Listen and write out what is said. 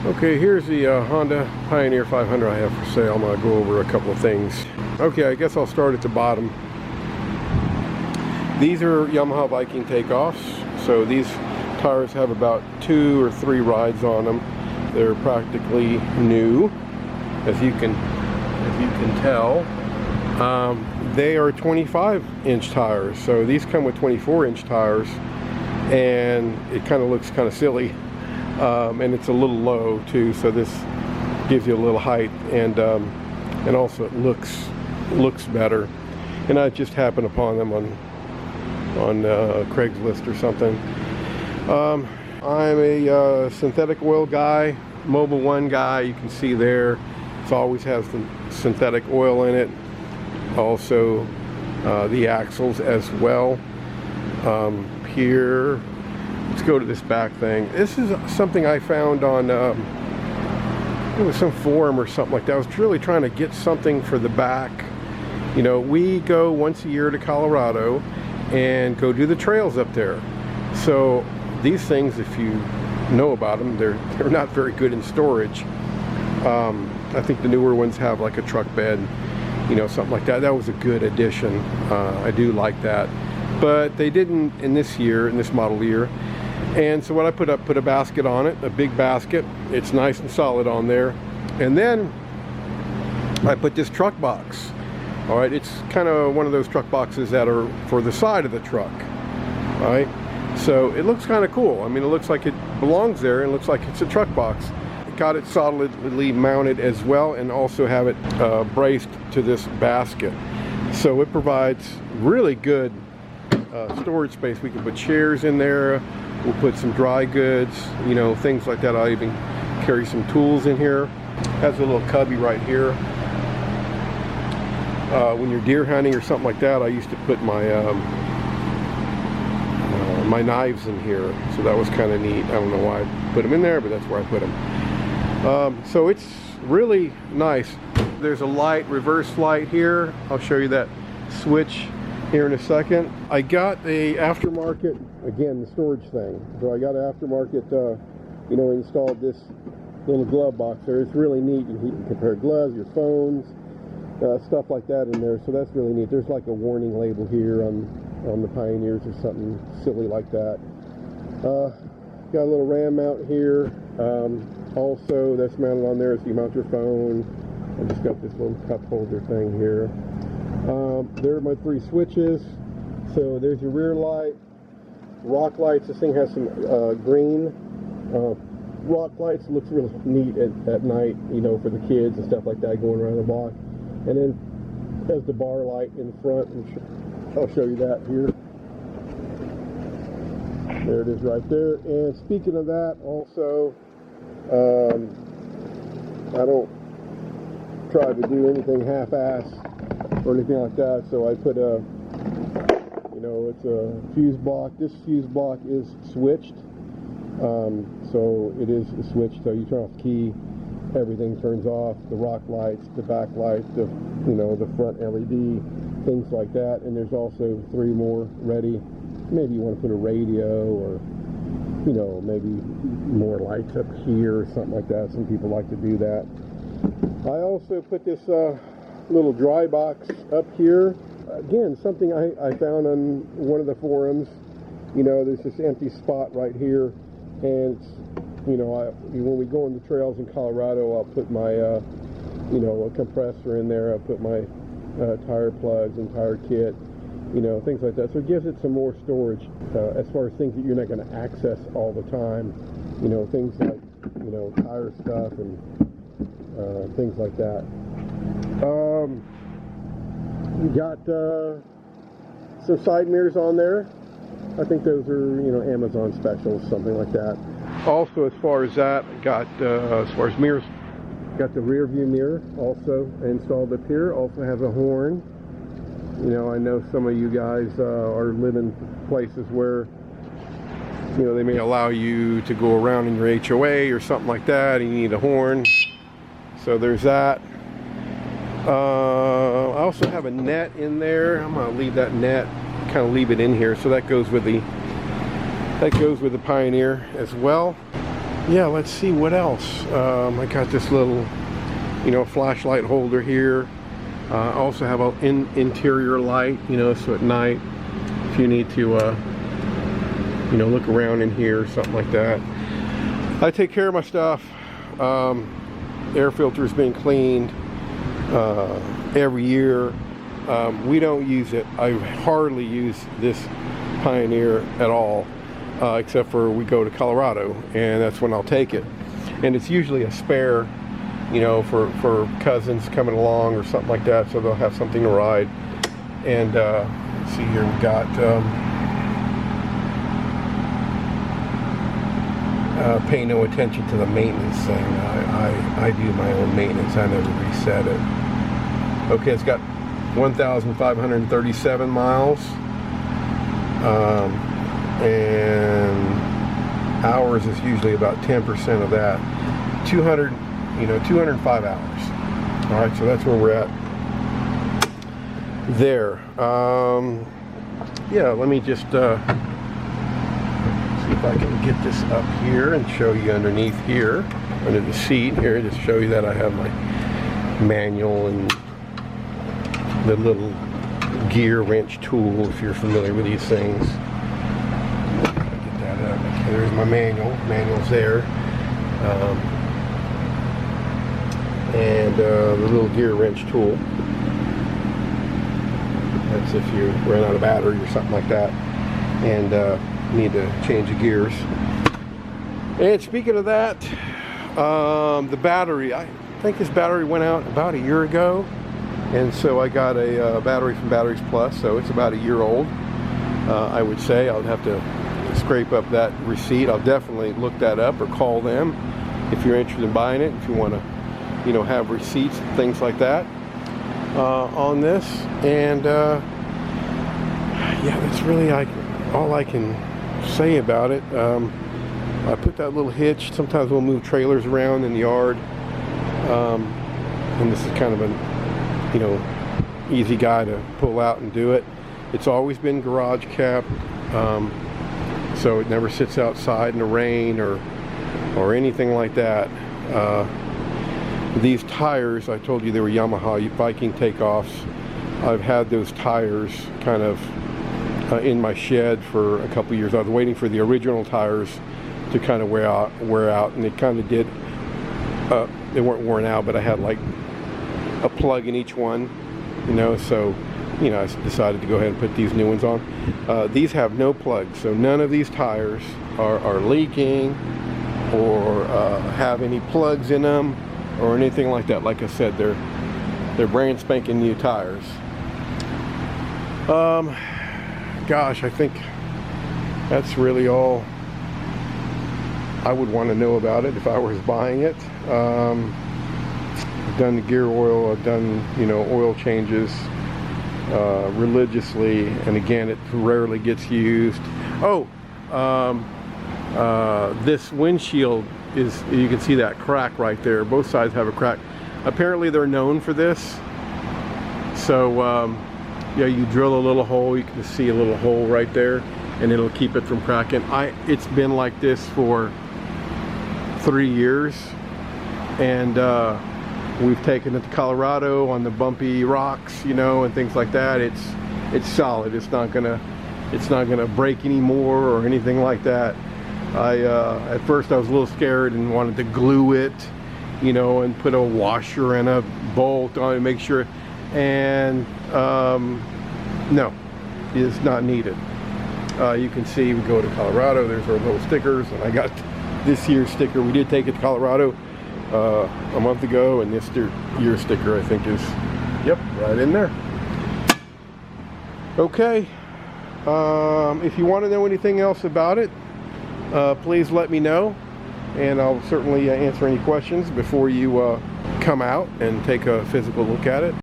Okay, here's the Honda Pioneer 500 I have for sale. I'm going to go over a couple of things. Okay, I guess I'll start at the bottom. These are Yamaha Viking takeoffs. So these tires have about 2 or 3 rides on them. They're practically new, as you can tell. They are 25-inch tires. So these come with 24-inch tires, and it kind of looks kind of silly. And it's a little low too, so this gives you a little height, and also it looks better. And I just happened upon them on Craigslist or something. I'm a synthetic oil guy, Mobil 1 guy. You can see there, it always has the synthetic oil in it. Also, the axles as well. Here. Let's go to this back thing. This is something I found on it was some forum or something like that. I was really trying to get something for the back. You know, we go once a year to Colorado and go do the trails up there. So these things, if you know about them, they're not very good in storage. I think the newer ones have like a truck bed, you know, something like that. That was a good addition. I do like that. But they didn't in this model year. And so what I put a basket on it, a big basket. It's nice and solid on there. And then I put this truck box. All right, it's kind of one of those truck boxes that are for the side of the truck. All right, so it looks kind of cool. I mean, it looks like it belongs there, and it looks like it's a truck box. Got it solidly mounted as well, and also have it braced to this basket. So it provides really good storage space. We can put chairs in there. We'll put some dry goods, you know, things like that. I'll even carry some tools in here. Has a little cubby right here. When you're deer hunting or something like that, I used to put my my knives in here. So that was kind of neat. I don't know why I put them in there, but that's where I put them. So it's really nice. There's a light, reverse light here. I'll show you that switch here in a second. I got a aftermarket, again, the storage thing. So I got an aftermarket, you know, installed this little glove box there. It's really neat. You can compare gloves, your phones, stuff like that in there. So that's really neat. There's like a warning label here on the Pioneers or something silly like that. Got a little RAM mount here. Also, that's mounted on there so you mount your phone. I just got this little cup holder thing here. There are my 3 switches. So there's your rear light, rock lights. This thing has some green rock lights. It looks really neat at night, you know, for the kids and stuff like that going around the block. And then has the bar light in front, and I'll show you that here. There it is right there. And speaking of that, also, I don't try to do anything half-ass or anything like that, so I put a, you know, it's a fuse block. This fuse block is switched, so it is switched. So you turn off the key, everything turns off. The rock lights, the back lights, the, you know, the front LED, things like that. And there's also 3 more ready. Maybe you want to put a radio, or, you know, maybe more lights up here or something like that. Some people like to do that. I also put this little dry box up here. Again, something I found on one of the forums. You know, there's this empty spot right here, and it's, you know, when we go on the trails in Colorado, I'll put my, you know, a compressor in there. I'll put my tire plugs and tire kit, you know, things like that. So it gives it some more storage as far as things that you're not going to access all the time. You know, things like, you know, tire stuff and things like that. You got some side mirrors on there. I think those are, you know, Amazon specials, something like that. Also, as far as that, got as far as mirrors, got the rear view mirror also installed up here. Also has a horn. You know, I know some of you guys are living places where, you know, they may allow you to go around in your HOA or something like that, and you need a horn. So there's that. I also have a net in there. I'm going to leave that net, kind of leave it in here. So that goes with the Pioneer as well. yeah, let's see what else. I got this little, flashlight holder here. I also have an interior light, so at night, if you need to, look around in here, something like that. I take care of my stuff. Air filter's been cleaned every year. We don't use it. I hardly use this Pioneer at all, except for we go to Colorado, and that's when I'll take it. And it's usually a spare, for cousins coming along or something like that, so they'll have something to ride. And let's see here, we got pay no attention to the maintenance thing. I do my own maintenance. I never reset it. Okay, it's got 1,537 miles, and hours is usually about 10% of that. 205 hours. All right, so that's where we're at there. Yeah, let me just see if I can get this up here and show you underneath here, under the seat here, just show you that I have my manual and the little gear wrench tool, if you're familiar with these things. Get that up. Okay, there's my manual. Manual's there. And the little gear wrench tool. That's if you run out of battery or something like that and need to change the gears. And speaking of that, the battery, I think this battery went out about a year ago, and so I got a battery from Batteries Plus, so it's about a year old. I would say I'll have to scrape up that receipt. I'll definitely look that up or call them if you're interested in buying it, if you want to have receipts and things like that on this. And yeah, that's really all I can say about it. I put that little hitch. Sometimes we'll move trailers around in the yard, and this is kind of an easy guy to pull out and do it. It's always been garage kept, so it never sits outside in the rain or anything like that. These tires, I told you they were Yamaha Viking takeoffs. I've had those tires kind of in my shed for a couple years. I was waiting for the original tires to kind of wear out, and it kind of did. They weren't worn out, but I had like a plug in each one, so I decided to go ahead and put these new ones on. These have no plugs, so none of these tires are leaking or have any plugs in them or anything like that. Like I said, they're brand spanking new tires. Gosh, I think that's really all I would want to know about it if I was buying it. I've done the gear oil, I've done oil changes religiously, and again, it rarely gets used. This windshield is, you can see that crack right there. Both sides have a crack. Apparently they're known for this. So yeah, you drill a little hole, you can see a little hole right there, and it'll keep it from cracking. It's been like this for 3 years, and we've taken it to Colorado on the bumpy rocks, and things like that. It's solid. It's not gonna break anymore or anything like that. At first I was a little scared and wanted to glue it, and put a washer and a bolt on it to make sure, and no, it's not needed. You can see we go to Colorado, there's our little stickers, and I got this year's sticker. We did take it to Colorado a month ago, and this year's sticker I think is, yep, right in there. Okay, if you want to know anything else about it, please let me know, and I'll certainly answer any questions before you come out and take a physical look at it.